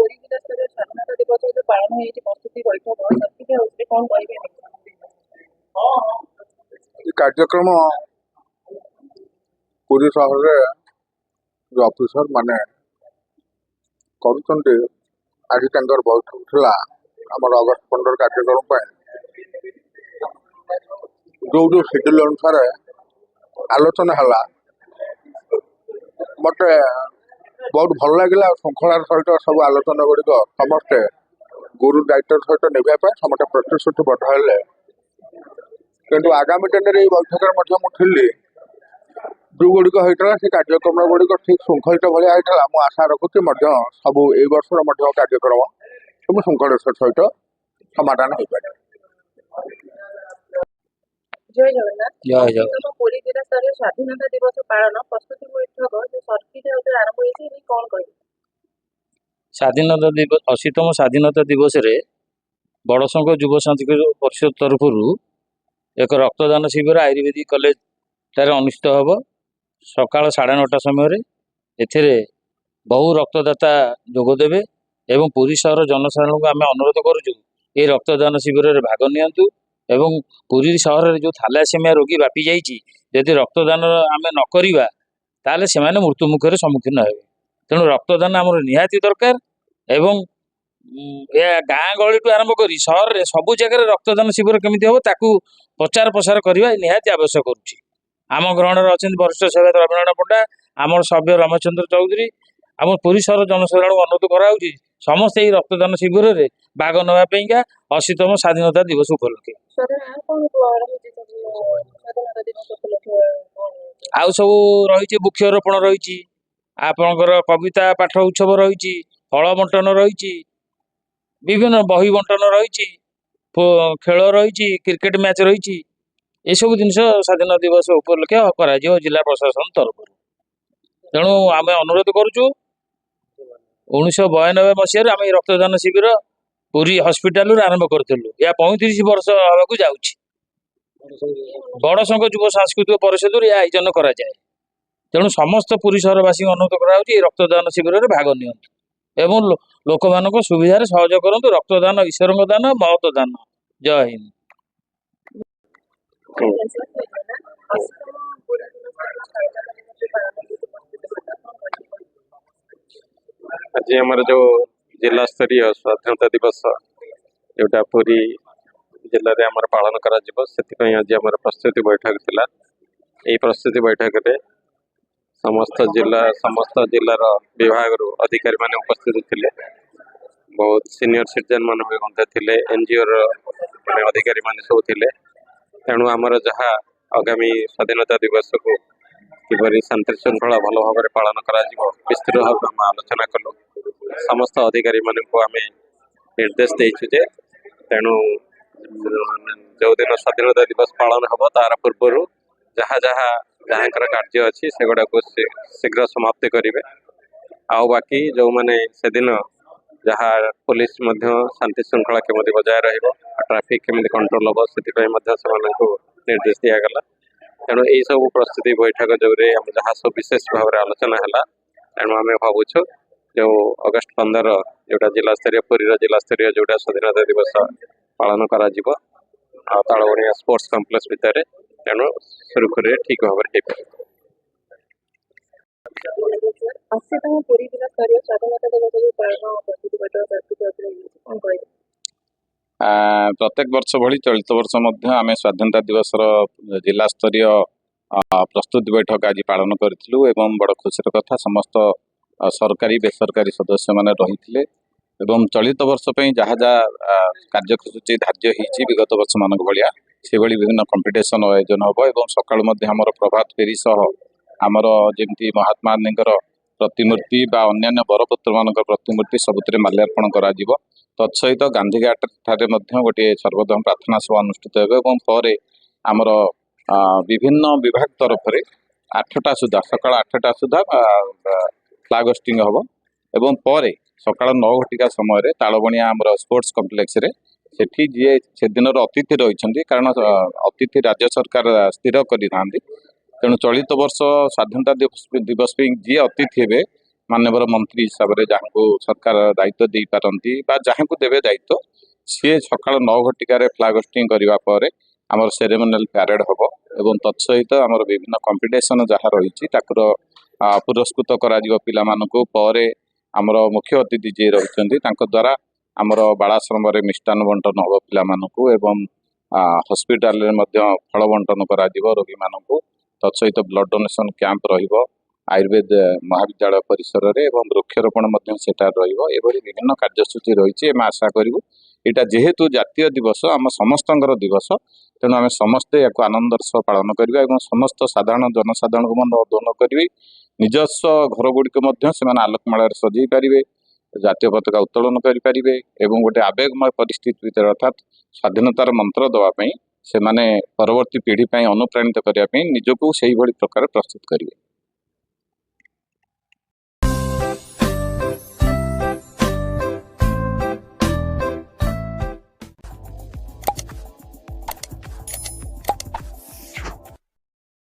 ପୁରୀ ଜିଲ୍ଲା ସ୍ତରରେ ସ୍ୱାଧୀନତା ଦିବସ ଯୋଉ ପାଳନ ହେଇଛି ପ୍ରସ୍ତୁତି ବୈଠକ ସେତିକି ଉପରେ କଣ କହିବେ? କାର୍ଯ୍ୟକ୍ରମ ପୁରୀ ସହରରେ जो अफिसर माने करुँच आज बैठक था आम अगस्ट 15 कार्यक्रम जो जो शेड्यूल अनुसार आलोचना है मत बहुत भल लगे श्रृंखलार सहित सब आलोचना गुड़िक समस्ते गुरु दायित्व सहित निभाई समस्त प्रतिश्रुति बढ़ाइले किंतु आगामी दिन में बैठक मुझे जो गुड़िक होता से कार्यक्रम गुड़िक ठीक श्रृंखलित भाया होता मुझे आशा रखुच्छी सब ए वर्षर कार्यक्रम सब श्रृंखलित सहित समाधान हो पाए। जय जगन्नाथ पुरी जिला स्तर स्वाधीनता दिवस पालन प्रस्तुति बैठक जो सर्किट आरंभ होती कौन कह स्वाधीनता दिवस 80तम स्वाधीनता दिवस रे बड़संघ युव सांस्कृतिक परिषद तरफ एक रक्तदान शिविर आयुर्वेदिक कॉलेज ठारे अनुष्ठित हम सकाल 9:30 समय एथिरे बहु रक्तदाता जोगदेवे एवं पुरी सहर जनसाधारण को आम अनुरोध करुचु ये रक्तदान शिविर में भाग नियंतु एवं पुरी सहर में जो थैलासेमिया रोगी व्यापी जाइए यदि रक्तदान आम न करवा ताले से मृत्यु मुखर सम्मुखीन हे तेणु रक्तदान आमर निहाती दरकार एवं गाँ गहली आरंभ कर सहर में सबू जगह रक्तदान शिविर केमी हम ताकू प्रचार प्रसार करवा निहाती आवश्यक करुच्ची। आम ग्रहण अच्छा वरिष्ठ सेवायत रविनारायण पंडा आम सभ्य रामचंद्र चौधरी आम पुरी सहर जनसाधारण को अनुरोध कराऊँगी समस्ते ये रक्तदान शिविर में भाग नापा 80तम स्वाधीनता दिवस उपलक्षे आउ सब रही वृक्षरोपण रही आपणकर कविता पाठ उत्सव रही फल बंटन रही विभिन्न बही बंटन रही खेल रही क्रिकेट मैच रही ये सब जिन स्वाधीनता दिवस उपलक्षे कर जिला प्रशासन तरफ तेणु आम अनुरोध करुचु 1992 मसीह आम रक्तदान शिविर पुरी हस्पिटाल आरंभ करूँ या 35 वर्ष हाँक जाऊँगी बड़ संघ युव सांस्कृतिक परिषद यह आयोजन कराए तेणु समस्त पुरी सहरवासी अनुरोध कराऊँगी रक्तदान शिविर में भाग नियंतु एवं लोक मान सुविधा सहयोग करूँ रक्तदान ईश्वर दान महत दान। जय हिंद। आज आमर जो जिला स्तरीय स्वाधीनता दिवस जोटा पुरी जिले में आमर पालन करा आज आमर प्रस्तुति बैठक थिला यही प्रस्तुति बैठक में समस्त जिलार विभाग अधिकारी माने उपस्थित थे बहुत सीनियर सिटीजन मान भी एनजीओ अधिकारी मान सब थे तेणु आमर जहाँ आगामी स्वाधीनता दिवस को किपरि शांति श्रृंखला भल भाव में पालन करा विस्तृत भाव में आलोचना कलु समस्त अधिकारी मान को आम निर्देश देचु जे तेणु जो दिन स्वाधीनता दिवस पालन हम तार पूर्व जहाँ जहाँ जहाँ कार्य अच्छी से गुड़ा को शीघ्र समाप्ति करेंगे आउ बाकी जो मैंने से दिन जहाँ पुलिस शांति श्रृंखला केमी बजाय ट्रैफिक केमी कंट्रोल हम से निर्देश दिगला तेणु यही सब प्रस्तुति बैठक जो जहाँ सब विशेष भाव में आलोचना है तेणु आम भावुँ जो अगस्ट 15 जोटा जिला स्तरीय पुरी जिला स्तरीय जोटा स्वाधीनता दिवस पालन करा तालबणिया स्पोर्ट्स कम्प्लेक्स भितर तेणु सुरखुरी ठीक भाव में पुरी जिला स्तरीय स्वाधीनता दिवस पालन प्रस्तुति बैठक प्रत्येक वर्ष भली चलित वर्ष आम स्वाधीनता दिवस जिला स्तरीय प्रस्तुति बैठक आज पालन करूँ एवं बड़ खुशी कथा समस्त सरकारी बेसरकारी सदस्य मैंने रही चलित वर्ष जहाँ जहाँ कार्यसूची धार्य होती विगत वर्ष मान भाया से विभिन्न कंपिटिशन आयोजन हम और सकाल आमर प्रभात फेरी सह आमर जमी महात्मा गांधी प्रतिमूर्ति बा अन्य बरपुत्र मान प्रतिमूर्ति सबुत माल्यार्पण करा तत्सहित गांधीघाट ठारे गोटे सर्वप्रथम प्रार्थना सभा अनुष्ठित हो आमर विभिन्न विभाग तरफ 8टा सुधा सकाल 8टा सुधा फ्लैग होस्टिंग हम एवं पर सकाल 9 घटिका समय तालबणिया आमर स्पोर्ट्स कम्प्लेक्स रे सेठी जी से दिन अतिथि रही कारण अतिथि राज्य सरकार स्थिर करें तेणु चलित वर्ष स्वाधीनता दिवस जी अतिथि हे माननीय मंत्री हिसाब से जहाँ सरकार दायित्व दे पारती जहाँ को देवे दायित्व सी सका 9 घटिकार फ्लैग होस्टिंग करने पर आम सेरेमोनियल प्यारेड हम एवं तत्सहित आम विभिन्न कंपिटिशन जहाँ रही पुरस्कृत कर आमर मुख्य अतिथि जी रही द्वारा आमर बालाश्रम मिष्टान बंटन हम पिलामानकु एवं हॉस्पिटल फल बंटन कर रोगी मानक तत्सहित ब्लड डोनेशन कैंप रहिबो आयुर्वेद महाविद्यालय परिसर रे एवं वृक्षरोपण विभिन्न कार्यसूची रही आशा करूँ यहाँ जेहेतु जातीय दिवस आम समस्त दिवस तेणु आम समस्ते या आनंदर सह पालन करवा और समस्त साधारण जनसाधारण को अनुरोध करी निजस्व घर गुड़िक से आलोकमाल सजई पारे जातीय पताका उत्तोलन करें और गोटे आवेगमय परिस्थिति भितर अर्थात स्वाधीनतार मंत्र देवाई से परवर्ती पीढ़ी अनुप्राणित करने निजक से प्रकार प्रस्तुत करेंगे।